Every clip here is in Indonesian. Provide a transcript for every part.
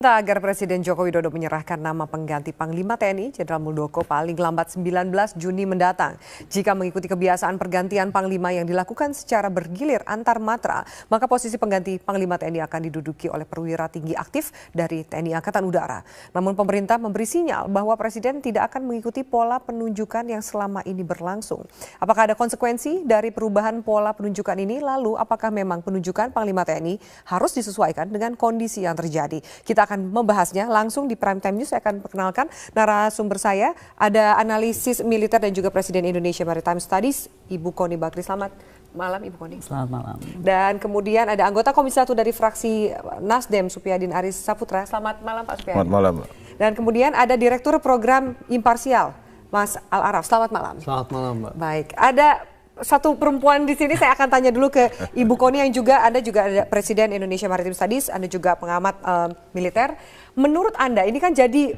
Agar Presiden Joko Widodo menyerahkan nama pengganti Panglima TNI Jenderal Muldoko paling lambat 19 Juni mendatang. Jika mengikuti kebiasaan pergantian Panglima yang dilakukan secara bergilir antar matra, maka posisi pengganti Panglima TNI akan diduduki oleh perwira tinggi aktif dari TNI Angkatan Udara. Namun pemerintah memberi sinyal bahwa Presiden tidak akan mengikuti pola penunjukan yang selama ini berlangsung. Apakah ada konsekuensi dari perubahan pola penunjukan ini? Lalu apakah memang penunjukan Panglima TNI harus disesuaikan dengan kondisi yang terjadi? Kita akan membahasnya langsung di Prime Time News. Saya akan perkenalkan narasumber saya. Ada analisis militer dan juga Presiden Indonesia Maritime Studies, Ibu Kony Bakri. Selamat malam, Ibu Kony. Selamat malam. Dan kemudian ada anggota Komisi 1 dari fraksi Nasdem, Supyadin Aris Saputra. Selamat malam, Pak Supyadin. Selamat malam. Dan kemudian ada Direktur Program Imparsial, Mas Al-Araf. Selamat malam. Selamat malam, Mbak. Baik, ada satu perempuan di sini. Saya akan tanya dulu ke Ibu Kony yang juga Anda juga ada Presiden Indonesia Maritime Studies, Anda juga pengamat militer. Menurut Anda ini kan jadi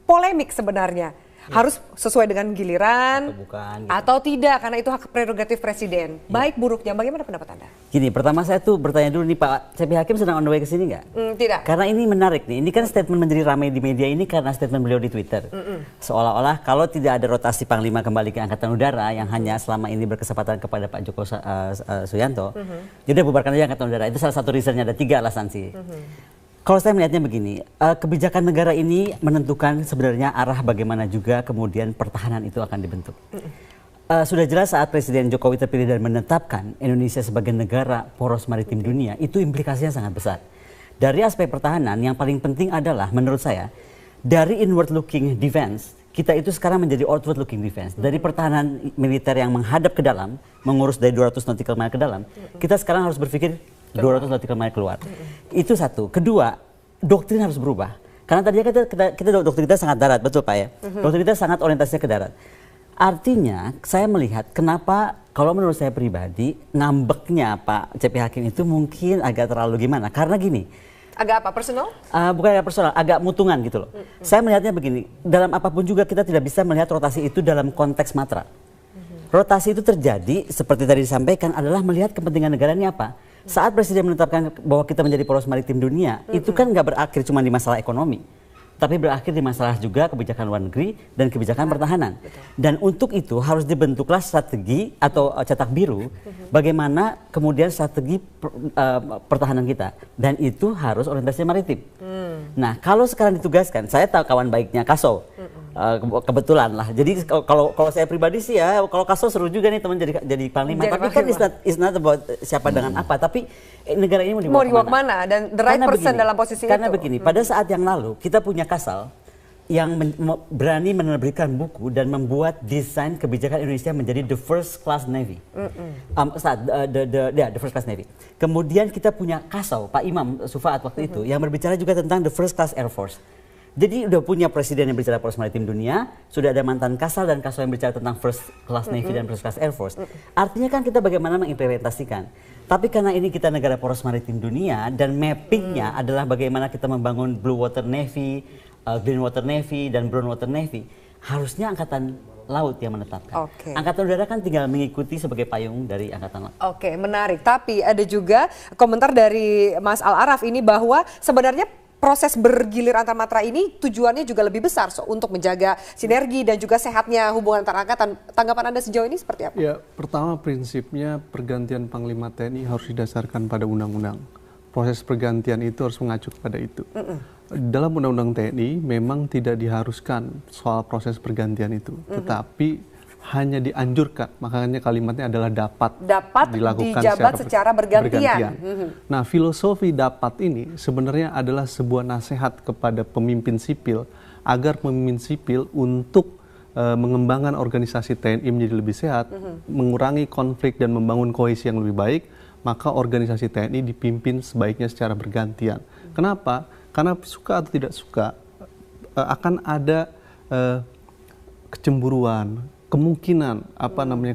polemik sebenarnya. Harus sesuai dengan giliran atau bukan, gitu. Atau tidak, karena itu hak prerogatif Presiden. Baik buruknya, bagaimana pendapat Anda? Gini, pertama saya tuh bertanya dulu nih, Pak CP Hakim sedang on the way ke sini nggak? Tidak. Karena ini menarik nih, ini kan statement menjadi ramai di media ini karena statement beliau di Twitter. Seolah-olah kalau tidak ada rotasi Panglima kembali ke Angkatan Udara yang hanya selama ini berkesempatan kepada Pak Joko Suyanto, jadi bubarkan aja Angkatan Udara. Itu salah satu reasonnya, ada 3 alasan sih. Kalau saya melihatnya begini, kebijakan negara ini menentukan sebenarnya arah bagaimana juga kemudian pertahanan itu akan dibentuk. Sudah jelas saat Presiden Jokowi terpilih dan menetapkan Indonesia sebagai negara poros maritim dunia, itu implikasinya sangat besar. Dari aspek pertahanan yang paling penting adalah menurut saya, dari inward looking defense, kita itu sekarang menjadi outward looking defense. Dari pertahanan militer yang menghadap ke dalam, mengurus dari 200 nautical mile ke dalam, kita sekarang harus berpikir 200 nautical mile keluar. Itu satu. Kedua, doktrin harus berubah. Karena tadinya kita doktrin kita sangat darat, betul Pak ya? Doktrin kita sangat orientasinya ke darat. Artinya, saya melihat kenapa kalau menurut saya pribadi, ngambeknya Pak CP Hakim itu mungkin agak terlalu gimana. Karena gini. Agak apa? Personal? Bukan agak personal, agak mutungan gitu loh. Saya melihatnya begini, dalam apapun juga kita tidak bisa melihat rotasi itu dalam konteks matra. Rotasi itu terjadi, seperti tadi disampaikan, adalah melihat kepentingan negara ini apa. Saat Presiden menetapkan bahwa kita menjadi poros maritim dunia, itu kan nggak berakhir cuma di masalah ekonomi, tapi berakhir di masalah juga kebijakan luar negeri dan kebijakan pertahanan. Dan untuk itu harus dibentuklah strategi atau cetak biru bagaimana kemudian strategi pertahanan kita. Dan itu harus orientasinya maritim. Nah, kalau sekarang ditugaskan, saya tahu kawan baiknya Kaso. Kebetulan lah. Jadi kalau saya pribadi sih ya, kalau Kaso seru juga nih teman jadi panglima. Tapi kan it's not about siapa dengan apa, tapi negara ini mau dibawa kemana dan the right person dalam posisi itu. Karena begini, pada saat yang lalu kita punya Kasal yang berani menerbitkan buku dan membuat desain kebijakan Indonesia menjadi the first class navy. The first class navy. Kemudian kita punya Kasau, Pak Imam Sufaat waktu itu yang berbicara juga tentang the first class air force. Jadi udah punya presiden yang bicara poros maritim dunia, sudah ada mantan Kasal dan Kasal yang bicara tentang first class navy dan first class air force. Artinya kan kita bagaimana mengimplementasikan. Tapi karena ini kita negara poros maritim dunia dan mappingnya adalah bagaimana kita membangun blue water navy, green water navy dan brown water navy, harusnya angkatan laut yang menetapkan. Angkatan udara kan tinggal mengikuti sebagai payung dari angkatan laut. Oke, menarik. Tapi ada juga komentar dari Mas Al-Araf ini bahwa sebenarnya proses bergilir antar matra ini tujuannya juga lebih besar untuk menjaga sinergi dan juga sehatnya hubungan antar angkatan. Tanggapan Anda sejauh ini seperti apa? Ya, pertama prinsipnya pergantian Panglima TNI harus didasarkan pada undang-undang. Proses pergantian itu harus mengacu kepada itu. Dalam undang-undang TNI memang tidak diharuskan soal proses pergantian itu, tetapi hanya dianjurkan, makanya kalimatnya adalah dapat dilakukan dijabat secara bergantian. Nah, filosofi dapat ini sebenarnya adalah sebuah nasihat kepada pemimpin sipil agar pemimpin sipil untuk mengembangkan organisasi TNI menjadi lebih sehat, mengurangi konflik dan membangun kohesi yang lebih baik, maka organisasi TNI dipimpin sebaiknya secara bergantian. Kenapa? Karena suka atau tidak suka akan ada kecemburuan, kemungkinan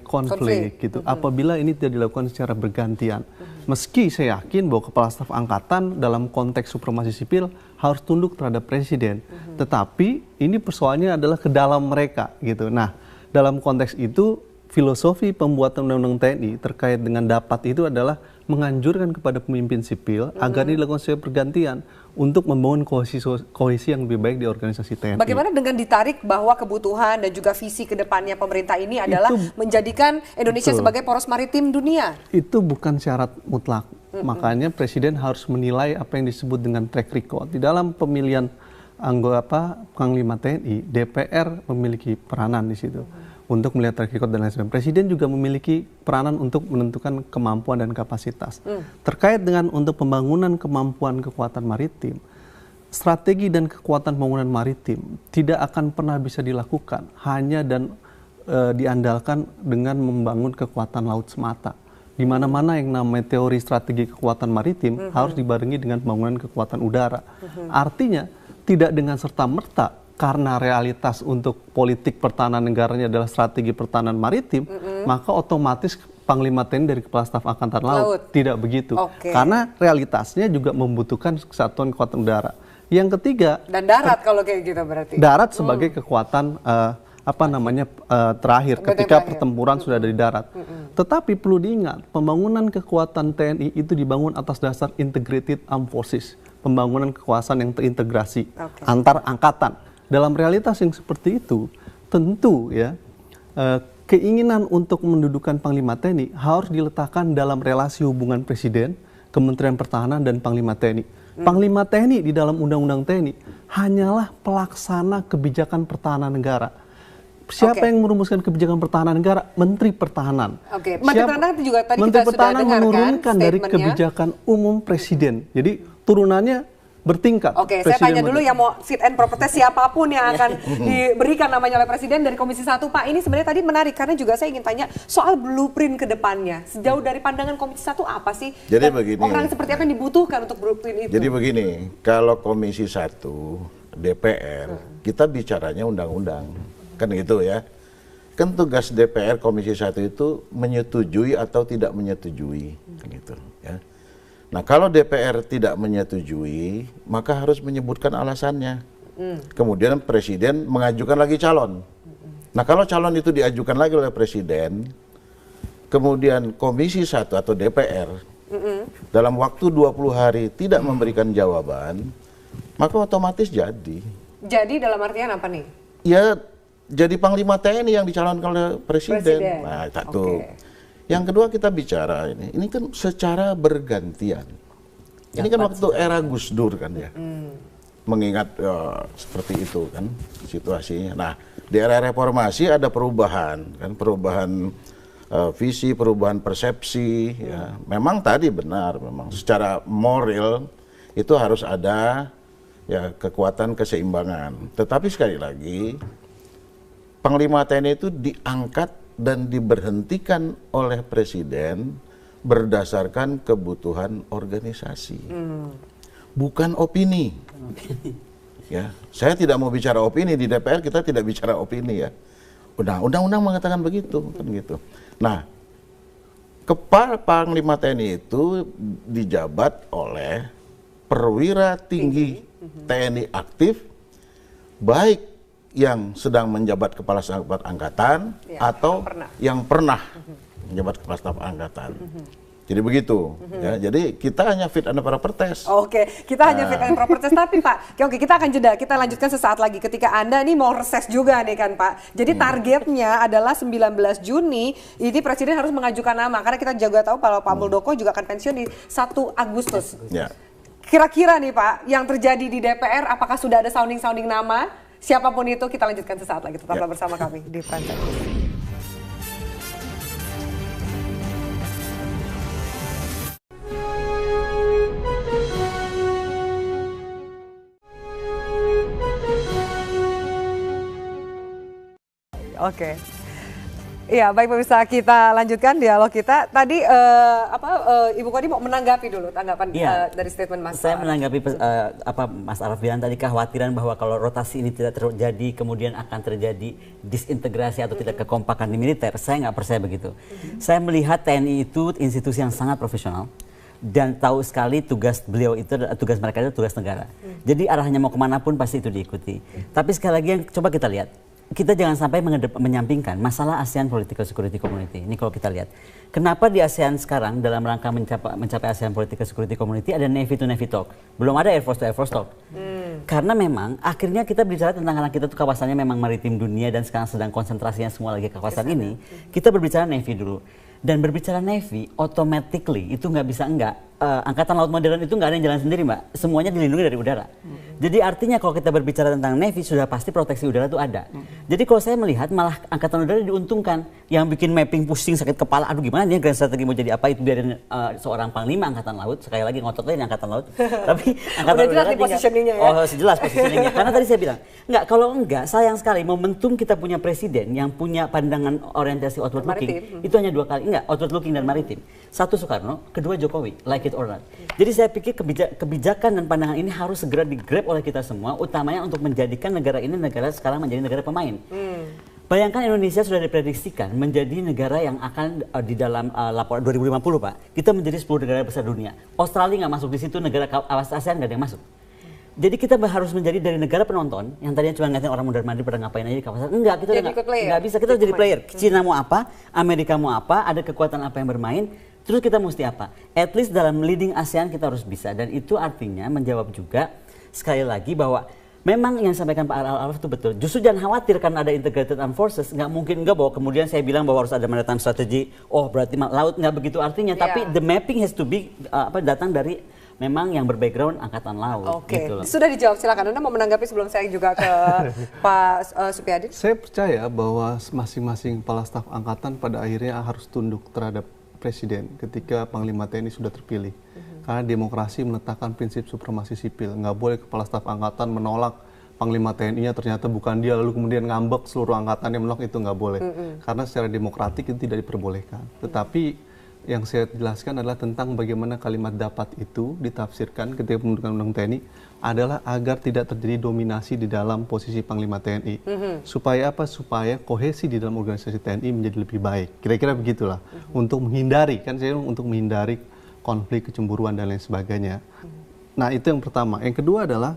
konflik gitu apabila ini tidak dilakukan secara bergantian. Meski saya yakin bahwa kepala staf angkatan dalam konteks supremasi sipil harus tunduk terhadap presiden, tetapi ini persoalannya adalah ke dalam mereka gitu. Nah, dalam konteks itu filosofi pembuatan undang-undang TNI terkait dengan dapat itu adalah menganjurkan kepada pemimpin sipil agar dilakukan sebuah pergantian untuk membangun kohesi yang lebih baik di organisasi TNI. Bagaimana dengan ditarik bahwa kebutuhan dan juga visi ke depannya pemerintah ini adalah menjadikan Indonesia sebagai poros maritim dunia? Itu bukan syarat mutlak. Makanya Presiden harus menilai apa yang disebut dengan track record. Di dalam pemilihan anggota Panglima TNI, DPR memiliki peranan di situ untuk melihat track record dan lain sebagainya. Presiden juga memiliki peranan untuk menentukan kemampuan dan kapasitas. Terkait dengan untuk pembangunan kemampuan kekuatan maritim, strategi dan kekuatan pembangunan maritim tidak akan pernah bisa dilakukan hanya dan diandalkan dengan membangun kekuatan laut semata. Di mana-mana yang namanya teori strategi kekuatan maritim harus dibarengi dengan pembangunan kekuatan udara. Artinya tidak dengan serta-merta karena realitas untuk politik pertahanan negaranya adalah strategi pertahanan maritim, maka otomatis Panglima TNI dari Kepala Staf Angkatan Laut. Tidak begitu. Karena realitasnya juga membutuhkan kesatuan kekuatan udara. Yang ketiga, dan darat kalau kayak gitu berarti. Darat sebagai kekuatan terakhir ketika pertempuran sudah dari darat. Tetapi perlu diingat, pembangunan kekuatan TNI itu dibangun atas dasar integrated armed forces, pembangunan kekuasaan yang terintegrasi antar angkatan. Dalam realitas yang seperti itu, tentu ya keinginan untuk mendudukan Panglima TNI harus diletakkan dalam relasi hubungan Presiden, Kementerian Pertahanan, dan Panglima TNI. Panglima TNI di dalam Undang-Undang TNI hanyalah pelaksana kebijakan pertahanan negara. Siapa yang merumuskan kebijakan pertahanan negara? Menteri Pertahanan. Menteri Pertahanan itu juga tadi Menteri kita Pertahanan sudah menurunkan dari kebijakan umum Presiden. Jadi turunannya bertingkat. Saya tanya dulu yang mau fit and proper test siapapun yang akan diberikan namanya oleh Presiden dari Komisi 1. Pak, ini sebenarnya tadi menarik karena juga saya ingin tanya soal blueprint ke depannya. Sejauh dari pandangan Komisi 1 apa sih? Jadi begini. Orang seperti apa yang dibutuhkan untuk blueprint itu? Jadi begini, kalau Komisi 1 DPR, kita bicaranya undang-undang. Kan gitu ya. Kan tugas DPR Komisi 1 itu menyetujui atau tidak menyetujui. Kan gitu ya. Nah, kalau DPR tidak menyetujui, maka harus menyebutkan alasannya. Kemudian Presiden mengajukan lagi calon. Nah, kalau calon itu diajukan lagi oleh Presiden, kemudian Komisi 1 atau DPR dalam waktu 20 hari tidak memberikan jawaban, maka otomatis jadi. Jadi dalam artian apa nih? Ya, jadi Panglima TNI yang dicalonkan oleh Presiden. Nah, satu. Yang kedua kita bicara ini kan secara bergantian. Ini kan waktu era Gus Dur kan ya. Mengingat seperti itu kan situasinya. Nah, di era reformasi ada perubahan kan, perubahan visi, perubahan persepsi ya. Memang tadi benar, memang secara moral itu harus ada ya kekuatan keseimbangan. Tetapi sekali lagi Panglima TNI itu diangkat dan diberhentikan oleh Presiden berdasarkan kebutuhan organisasi, bukan opini. Ya, saya tidak mau bicara opini di DPR, kita tidak bicara opini ya. Undang-undang mengatakan begitu, kan gitu. Nah, Kepala Panglima TNI itu dijabat oleh perwira tinggi TNI aktif, baik yang sedang menjabat Kepala Staf Angkatan atau yang pernah menjabat Kepala Staf Angkatan. Jadi begitu. Ya, jadi kita hanya fit and proper test. Kita hanya fit and proper test. Tapi Pak, kita akan jeda. Kita lanjutkan sesaat lagi. Ketika Anda nih mau reses juga nih kan Pak. Jadi targetnya adalah 19 Juni ini Presiden harus mengajukan nama. Karena kita juga tahu kalau Pak Muldoko juga akan pensiun di 1 Agustus. Kira-kira nih Pak, yang terjadi di DPR apakah sudah ada sounding-sounding nama? Siapapun itu, kita lanjutkan sesaat lagi. Tetaplah bersama kami di Prime Time. Iya, baik pemirsa, kita lanjutkan dialog kita. Tadi Ibu Kodi mau menanggapi dulu tanggapan dari statement Mas. Saya menanggapi apa Mas Araf bilang tadi, kekhawatiran bahwa kalau rotasi ini tidak terjadi, kemudian akan terjadi disintegrasi atau tidak kekompakan di militer. Saya nggak percaya begitu. Saya melihat TNI itu institusi yang sangat profesional dan tahu sekali tugas beliau itu, tugas mereka itu tugas negara. Jadi arahnya mau kemana pun pasti itu diikuti. Tapi sekali lagi yang coba kita lihat. kita jangan sampai menyampingkan masalah ASEAN Political Security Community. Ini kalau kita lihat, kenapa di ASEAN sekarang dalam rangka mencapai ASEAN Political Security Community ada Navy to Navy talk, belum ada Air Force to Air Force talk. Karena memang akhirnya kita bicara tentang karena kita tuh kawasannya memang maritim dunia dan sekarang sedang konsentrasinya semua lagi kawasan ini, kita berbicara Navy dulu. Dan berbicara Navy, automatically itu nggak bisa Angkatan Laut modern itu nggak ada yang jalan sendiri, Mbak. Semuanya dilindungi dari udara. Jadi artinya kalau kita berbicara tentang Navy, sudah pasti proteksi udara itu ada. Jadi kalau saya melihat malah Angkatan Udara diuntungkan. Yang bikin mapping pusing, sakit kepala, aduh gimana dia grand strategi mau jadi apa, itu biarin seorang Panglima Angkatan Laut. Sekali lagi ngotot aja Angkatan Laut. Tapi Angkatan Udara positioningnya ya? Oh jelas positioningnya. Karena tadi saya bilang, kalau enggak, sayang sekali momentum kita punya presiden yang punya pandangan orientasi outward looking, itu hanya 2 kali. Enggak, outward looking dan maritim. Satu Soekarno, kedua Jokowi, like it or not. Jadi saya pikir kebijakan dan pandangan ini harus segera digrab oleh kita semua, utamanya untuk menjadikan negara ini sekarang menjadi negara pemain. Bayangkan Indonesia sudah diprediksikan menjadi negara yang akan di dalam laporan 2050, Pak. Kita menjadi 10 negara besar dunia. Australia nggak masuk di situ, negara ASEAN nggak ada yang masuk. Jadi kita harus menjadi dari negara penonton yang tadinya cuma ngatain orang mondar-mandir pada ngapain aja di kawasan. Enggak, kita nggak bisa. Kita harus jadi player. Cina mau apa, Amerika mau apa, ada kekuatan apa yang bermain. Terus kita mesti apa? At least dalam leading ASEAN kita harus bisa. Dan itu artinya menjawab juga sekali lagi bahwa memang yang disampaikan Pak Al-Araf itu betul. Justru jangan khawatir karena ada integrated armed forces. Nggak mungkin bahwa kemudian saya bilang bahwa harus ada maritime strategy. Oh berarti laut nggak begitu artinya. Tapi the mapping has to be datang dari memang yang berbackground Angkatan Laut. Oke, gitu loh. Sudah dijawab. Silakan Anda mau menanggapi sebelum saya juga ke Pak Supyadin. Saya percaya bahwa masing-masing kepala staf angkatan pada akhirnya harus tunduk terhadap Presiden ketika Panglima TNI sudah terpilih. Karena demokrasi meletakkan prinsip supremasi sipil. Nggak boleh kepala staf angkatan menolak Panglima TNI-nya ternyata bukan dia, lalu kemudian ngambek seluruh angkatan yang menolak, itu nggak boleh. Karena secara demokratik itu tidak diperbolehkan. Tetapi yang saya jelaskan adalah tentang bagaimana kalimat dapat itu ditafsirkan ketika pembentukan Undang-Undang TNI adalah agar tidak terjadi dominasi di dalam posisi Panglima TNI. Supaya apa? Supaya kohesi di dalam organisasi TNI menjadi lebih baik. Kira-kira begitulah. Untuk menghindari, kan saya untuk menghindari konflik, kecemburuan dan lain sebagainya. Nah itu yang pertama. Yang kedua adalah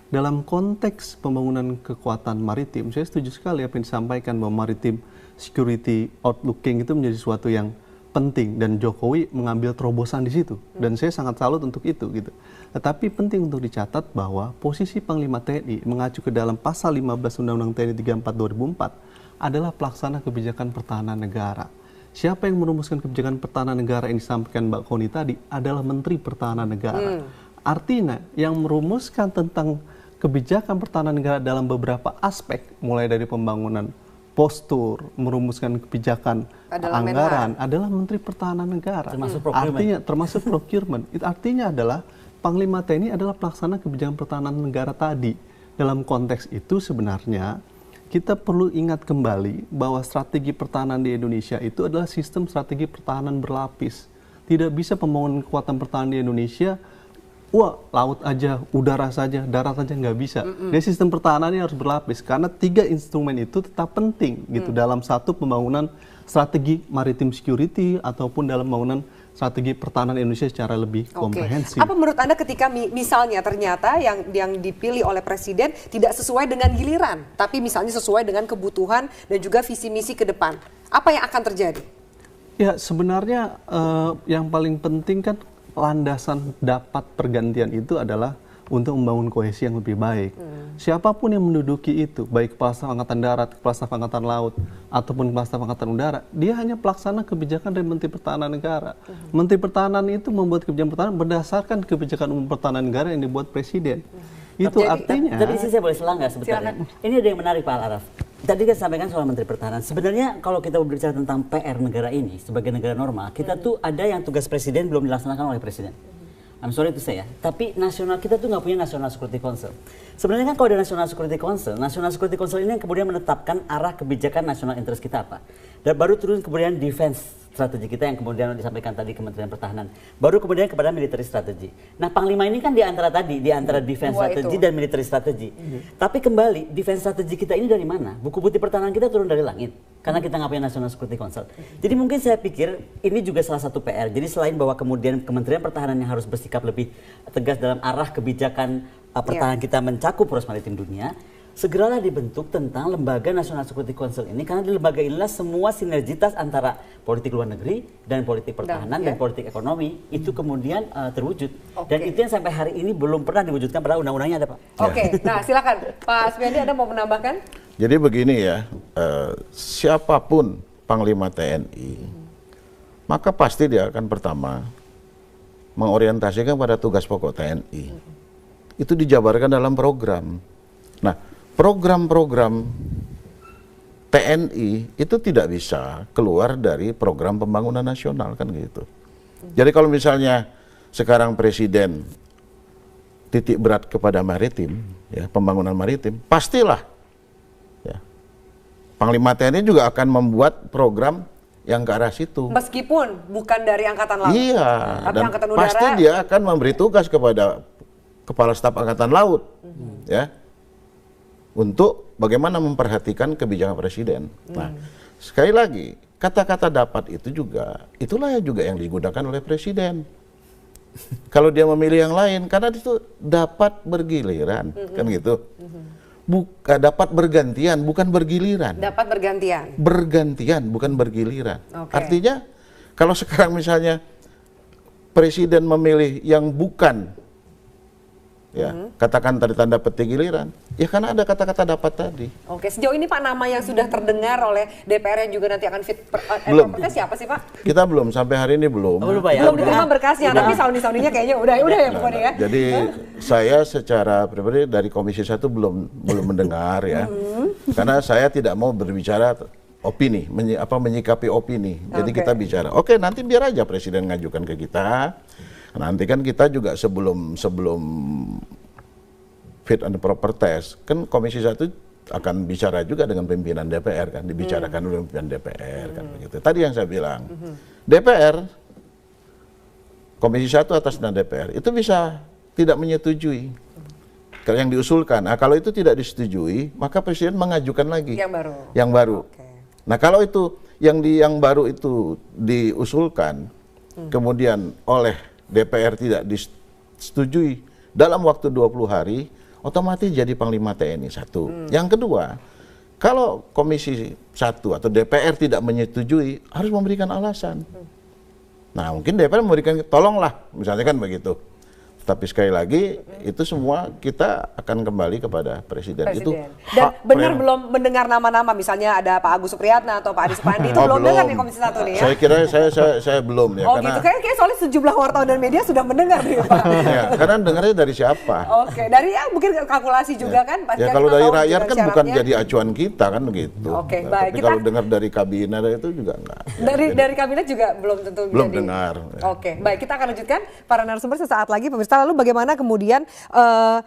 dalam konteks pembangunan kekuatan maritim, saya setuju sekali apa yang disampaikan bahwa maritim security outlooking itu menjadi sesuatu yang penting dan Jokowi mengambil terobosan di situ dan saya sangat salut untuk itu gitu. Tetapi penting untuk dicatat bahwa posisi Panglima TNI mengacu ke dalam pasal 15 Undang-Undang TNI 34 2004 adalah pelaksana kebijakan pertahanan negara. Siapa yang merumuskan kebijakan pertahanan negara yang disampaikan Mbak Koni tadi adalah Menteri Pertahanan Negara. Artinya yang merumuskan tentang kebijakan pertahanan negara dalam beberapa aspek mulai dari pembangunan postur, merumuskan kebijakan anggaran adalah Menteri Pertahanan Negara. Termasuk procurement. Artinya termasuk procurement. Itu artinya adalah Panglima TNI adalah pelaksana kebijakan pertahanan negara tadi. Dalam konteks itu sebenarnya kita perlu ingat kembali bahwa strategi pertahanan di Indonesia itu adalah sistem strategi pertahanan berlapis. Tidak bisa pembangunan kekuatan pertahanan di Indonesia laut aja, udara saja, darat saja nggak bisa. Jadi sistem pertahanannya harus berlapis karena 3 instrumen itu tetap penting gitu dalam satu pembangunan strategi maritim security ataupun dalam pembangunan strategi pertahanan Indonesia secara lebih komprehensif. Apa menurut Anda ketika misalnya ternyata yang dipilih oleh Presiden tidak sesuai dengan giliran, tapi misalnya sesuai dengan kebutuhan dan juga visi misi ke depan, apa yang akan terjadi? Ya sebenarnya yang paling penting kan landasan dapat pergantian itu adalah untuk membangun kohesi yang lebih baik. Siapapun yang menduduki itu, baik Kepala Staf Angkatan Darat, Kepala Staf Angkatan Laut, ataupun Kepala Staf Angkatan Udara, dia hanya pelaksana kebijakan dari Menteri Pertahanan Negara. Menteri Pertahanan itu membuat kebijakan pertahanan berdasarkan kebijakan umum pertahanan negara yang dibuat Presiden. Itu artinya... Tapi saya boleh selang nggak sebetulnya? Ini ada yang menarik Pak Al-Araf. Tadi kan sampaikan soal Menteri Pertahanan. Sebenarnya kalau kita berbicara tentang PR negara ini sebagai negara normal, kita tuh ada yang tugas Presiden belum dilaksanakan oleh Presiden. I'm sorry to say ya, tapi nasional kita tuh nggak punya National Security Council. Sebenarnya kan kalau ada National Security Council ini yang kemudian menetapkan arah kebijakan national interest kita apa. Dan baru turun kemudian defense strategi kita yang kemudian disampaikan tadi Kementerian Pertahanan. Baru kemudian kepada military strategy. Nah Panglima ini kan di antara defense strategy dan military strategy. Tapi kembali, defense strategy kita ini dari mana? Buku putih pertahanan kita turun dari langit. Karena kita nggak punya National Security Council. Jadi mungkin saya pikir ini juga salah satu PR. Jadi selain bahwa kemudian Kementerian Pertahanan yang harus bersikap lebih tegas dalam arah kebijakan pertahanan kita mencakup poros maritim dunia, segeralah dibentuk tentang Lembaga National Security Council ini, karena di lembaga inilah semua sinergitas antara politik luar negeri dan politik pertahanan dan politik ekonomi itu kemudian terwujud. Dan itu yang sampai hari ini belum pernah diwujudkan, padahal undang-undangnya ada, Pak. Nah silakan Pak Supiandi, Anda mau menambahkan? Jadi begini ya, siapapun Panglima TNI, maka pasti dia akan pertama mengorientasikan pada tugas pokok TNI. Itu dijabarkan dalam program. Nah, program-program TNI itu tidak bisa keluar dari program pembangunan nasional, kan gitu. Jadi kalau misalnya sekarang Presiden titik berat kepada maritim, ya, pembangunan maritim, pastilah ya, Panglima TNI juga akan membuat program yang ke arah situ. Meskipun bukan dari Angkatan Laut. Iya, tapi dan Angkatan Udara, pasti dia akan memberi tugas kepada Kepala Staf Angkatan Laut, ya, untuk bagaimana memperhatikan kebijakan Presiden. Nah, sekali lagi, kata-kata dapat itu juga, itulah yang digunakan oleh Presiden. Kalau dia memilih yang lain, karena itu dapat bergiliran, kan gitu. Dapat bergantian, bukan bergiliran. dapat bergantian. Bergantian, bukan bergiliran. Artinya, kalau sekarang misalnya Presiden memilih yang bukan, ya, katakan tadi tanda petik giliran, ya karena ada kata-kata dapat tadi. Oke, sejauh ini Pak, nama yang sudah terdengar oleh DPR yang juga nanti akan fit Belum. siapa sih Pak? Kita belum, sampai hari ini belum. Belum, Pak, ya? Belum diterima berkasnya, tapi sounding-soundingnya kayaknya udah ya pokoknya ya. Jadi saya secara pribadi dari Komisi 1 belum mendengar ya. Karena saya tidak mau berbicara opini, menyikapi opini. Jadi kita bicara, oke, nanti biar aja Presiden ngajukan ke kita. Nanti kan kita juga sebelum fit and proper test, kan Komisi 1 akan bicara juga dengan pimpinan DPR, kan, dibicarakan dulu dengan pimpinan DPR, kan begitu. Tadi yang saya bilang, DPR, Komisi 1 atas nama DPR, itu bisa tidak menyetujui kalau yang diusulkan. Nah, kalau itu tidak disetujui, maka Presiden mengajukan lagi yang baru. Nah, kalau itu yang baru itu diusulkan, kemudian oleh DPR tidak disetujui dalam waktu 20 hari, otomatis jadi Panglima TNI satu. Yang kedua, kalau Komisi 1 atau DPR tidak menyetujui, harus memberikan alasan. Nah, mungkin DPR memberikan, tolonglah, misalnya kan begitu. Tapi sekali lagi, itu semua kita akan kembali kepada Presiden. Itu dan benar belum mendengar nama-nama, misalnya ada Pak Agus Supriyatna atau Pak Adi Supandi, itu belum dengar nih Komisi 1 nih ya? Saya kira saya belum ya. Karena, gitu, kayak soalnya sejumlah wartawan dan media sudah mendengar nih Pak. Ya, karena dengarnya dari siapa? Dari ya mungkin kalkulasi juga kan. Ya kalau dari rakyat kan bukan jadi acuan kita kan begitu. Baik. Tapi kalau dengar dari kabinet itu juga enggak. Dari kabinet juga belum tentu belum dengar. Baik, kita akan lanjutkan para narasumber sesaat lagi pemirsa. Lalu bagaimana kemudian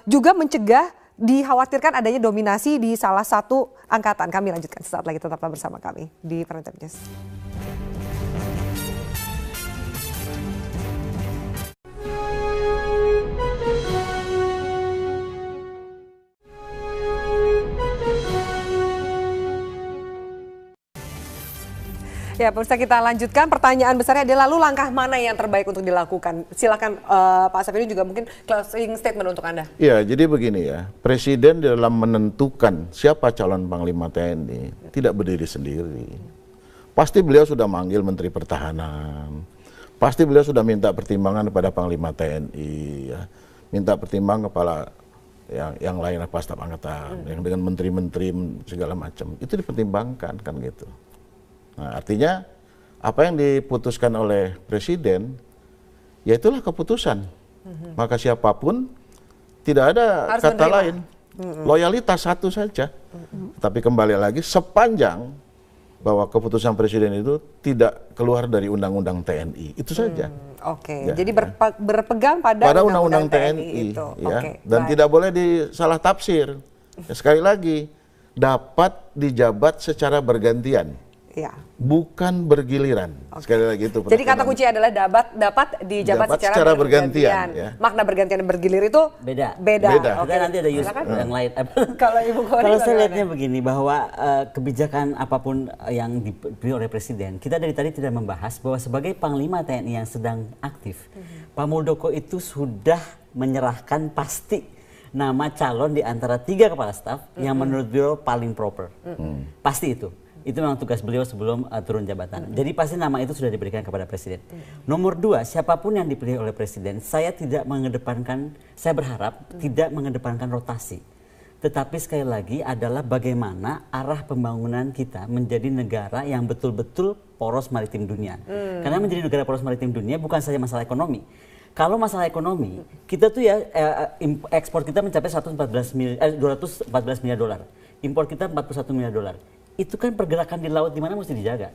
juga mencegah dikhawatirkan adanya dominasi di salah satu angkatan. Kami lanjutkan sesaat lagi, tetaplah bersama kami di Prime Time News. Ya, pemirsa, kita lanjutkan. Pertanyaan besarnya adalah, lalu langkah mana yang terbaik untuk dilakukan? Silakan Pak Safiri juga mungkin closing statement untuk Anda. Ya, jadi begini ya, Presiden dalam menentukan siapa calon Panglima TNI tidak berdiri sendiri. Pasti beliau sudah manggil Menteri Pertahanan, pasti beliau sudah minta pertimbangan kepada Panglima TNI, ya. Minta pertimbangan kepala yang lain, apa staf angkatan, yang dengan menteri-menteri segala macam, itu dipertimbangkan kan gitu. Nah, artinya apa yang diputuskan oleh Presiden, ya itulah keputusan. Maka siapapun tidak ada harus kata menerima. Lain, loyalitas satu saja. Tapi kembali lagi, sepanjang bahwa keputusan Presiden itu tidak keluar dari Undang-Undang TNI, itu saja. Ya, jadi berpegang pada Undang-Undang TNI itu, ya. Dan tidak boleh disalah tafsir. Ya, sekali lagi, dapat dijabat secara bergantian. Ya. Bukan bergiliran. Sekali lagi itu. Jadi kata kunci adalah dapat dijabat secara bergantian. Ya. Makna bergantian dan bergilir itu beda. Nanti ada yang lain. Kalau Ibu Kori, kalau saya lihatnya begini, bahwa kebijakan apapun yang diberi oleh Presiden, kita dari tadi tidak membahas bahwa sebagai Panglima TNI yang sedang aktif, Pak Muldoko itu sudah menyerahkan pasti nama calon di antara 3 kepala staf yang menurut beliau paling proper. Pasti itu. Itu memang tugas beliau sebelum turun jabatan. Jadi pasti nama itu sudah diberikan kepada presiden. Nomor 2, siapapun yang dipilih oleh presiden, saya berharap tidak mengedepankan rotasi. Tetapi sekali lagi adalah bagaimana arah pembangunan kita menjadi negara yang betul-betul poros maritim dunia. Karena menjadi negara poros maritim dunia bukan saja masalah ekonomi. Kalau masalah ekonomi, kita tuh ya ekspor kita mencapai 214 miliar dolar. Impor kita 41 miliar dolar. Itu kan pergerakan di laut di mana mesti dijaga.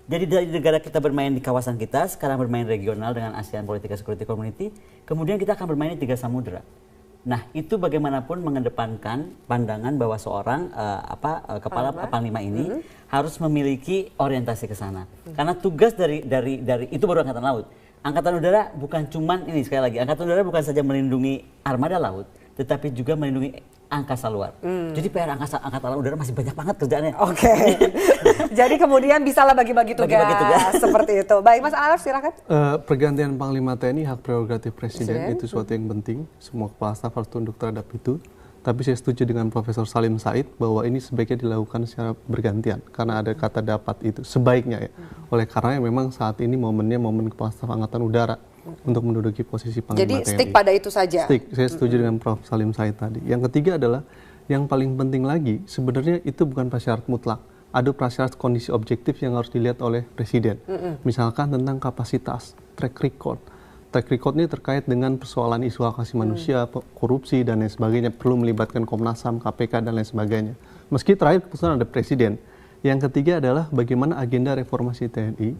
Jadi dari negara kita bermain di kawasan kita, sekarang bermain regional dengan ASEAN Political Security Community, kemudian kita akan bermain di 3 samudera. Nah, itu bagaimanapun mengedepankan pandangan bahwa seorang kepala panglima ini harus memiliki orientasi ke sana. Karena tugas dari itu baru angkatan laut. Angkatan udara bukan cuman ini, sekali lagi, angkatan udara bukan saja melindungi armada laut, tetapi juga melindungi angkasa luar. Jadi PR angkatan udara masih banyak banget kerjaannya. Oke. Jadi kemudian bisalah bagi-bagi tugas seperti itu. Baik, Mas Araf silakan. Pergantian Panglima TNI hak prerogatif Presiden itu suatu yang penting. Semua kepala staf harus tunduk terhadap itu. Tapi saya setuju dengan Profesor Salim Said bahwa ini sebaiknya dilakukan secara bergantian. Karena ada kata dapat itu, sebaiknya ya. Oleh karena memang saat ini momennya momen kepala staf Angkatan Udara untuk menduduki posisi Panglima TNI. Jadi stick pada itu saja? Stick, saya setuju dengan Prof. Salim Said tadi. Yang ketiga adalah, yang paling penting lagi, sebenarnya itu bukan prasyarat mutlak. Ada prasyarat kondisi objektif yang harus dilihat oleh Presiden. Misalkan tentang kapasitas, track record. Track record ini terkait dengan persoalan isu hak asasi manusia, korupsi, dan lain sebagainya. Perlu melibatkan Komnas HAM, KPK, dan lain sebagainya. Meski terakhir keputusan ada Presiden. Yang ketiga adalah bagaimana agenda reformasi TNI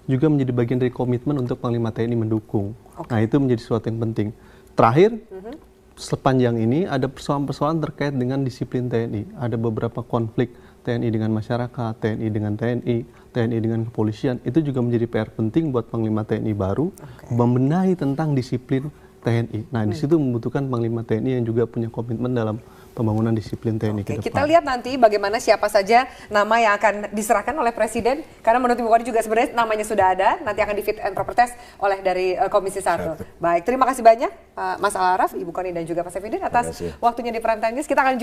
juga menjadi bagian dari komitmen untuk Panglima TNI mendukung. Nah, itu menjadi sesuatu yang penting. Terakhir, sepanjang ini ada persoalan-persoalan terkait dengan disiplin TNI. Ada beberapa konflik TNI dengan masyarakat, TNI dengan TNI, TNI dengan kepolisian. Itu juga menjadi PR penting buat Panglima TNI baru membenahi tentang disiplin TNI. Nah, di situ membutuhkan Panglima TNI yang juga punya komitmen dalam pembangunan disiplin TNI ke depan. Kita lihat nanti bagaimana siapa saja nama yang akan diserahkan oleh Presiden. Karena menurut Ibu Kony juga sebenarnya namanya sudah ada. Nanti akan di fit and proper test oleh dari Komisi 1. Baik, terima kasih banyak Mas Al Araf, Ibu Kony dan juga Pak Saifuddin atas waktunya di Prime Time News. Kita akan